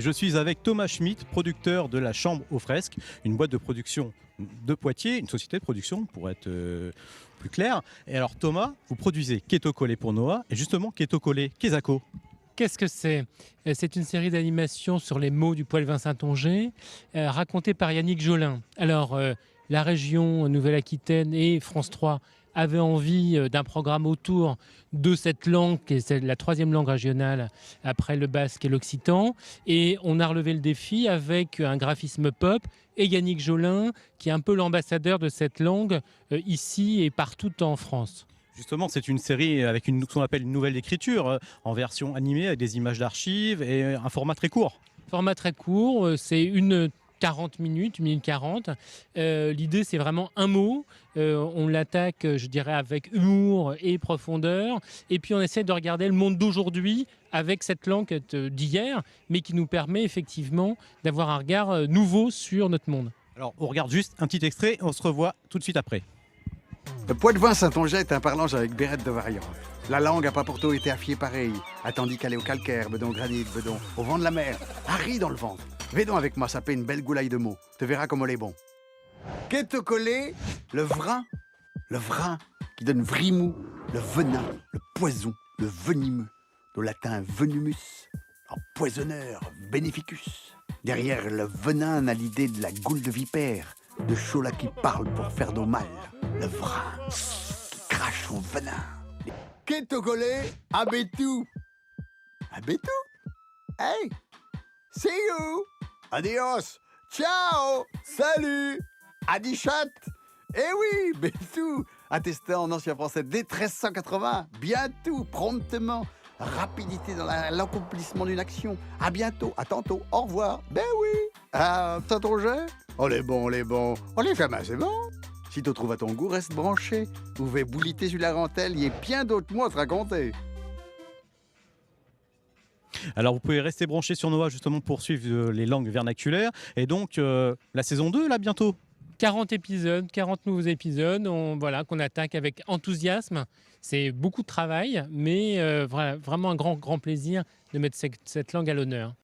Je suis avec Thomas Schmitt, producteur de la Chambre aux Fresques, une boîte de production de Poitiers, une société de production pour être plus clair. Et alors Thomas, vous produisez Keto Collé pour Noah, et justement Keto Collé, Kezako. Qu'est-ce que c'est? C'est une série d'animations sur les mots du poil Saint-Onger, racontée par Yannick Jolin. Alors, la région Nouvelle-Aquitaine et France 3 avaient envie d'un programme autour de cette langue, qui est la troisième langue régionale après le basque et l'occitan. Et on a relevé le défi avec un graphisme pop et Yannick Jolin, qui est un peu l'ambassadeur de cette langue ici et partout en France. Justement, c'est une série avec ce qu'on appelle une nouvelle écriture, en version animée, avec des images d'archives et un format très court. Format très court, c'est une 40 minutes, 1 minute 40. L'idée, c'est vraiment un mot. On l'attaque, je dirais, avec humour et profondeur. Et puis, on essaie de regarder le monde d'aujourd'hui avec cette langue d'hier, mais qui nous permet effectivement d'avoir un regard nouveau sur notre monde. Alors, on regarde juste un petit extrait, on se revoit tout de suite après. Le Poitevin Saint-Onger est un parlange avec bérette de variante. La langue a pas pour tout été affiée pareil, attendu qu'elle est au calcaire, bedon granit, bedon, au vent de la mer, Harry dans le ventre. Vais donc avec moi saper une belle goulaille de mots, te verras comme on est bon. Keto Collé, le vrin qui donne vrimou, le venin, le poison, le venimeux, au latin venumus, empoisonneur, bénéficus. Derrière le venin, on a l'idée de la goule de vipère, de Chola qui parle pour faire nos mal, le vrin qui crache son venin. Keto Collé, à Bétou. À Bétou? Hey, see you. Adios. Ciao. Salut. Adichat. Eh oui, Bétou. Attesté en ancien français dès 1380. Bientôt, promptement. Rapidité dans l'accomplissement d'une action. À bientôt, à tantôt, au revoir. Ben oui. Ah, Saint-Onger? On est bon, on est bon. On est jamais assez bon. Si tu trouves à ton goût, reste branché. Vous pouvez bouliter sur la rentelle, il y a bien d'autres mots à te raconter. Alors, vous pouvez rester branché sur Noah justement pour suivre les langues vernaculaires. Et donc, la saison 2, là, bientôt. 40 épisodes, 40 nouveaux épisodes, qu'on attaque avec enthousiasme. C'est beaucoup de travail, mais vraiment un grand plaisir de mettre cette langue à l'honneur.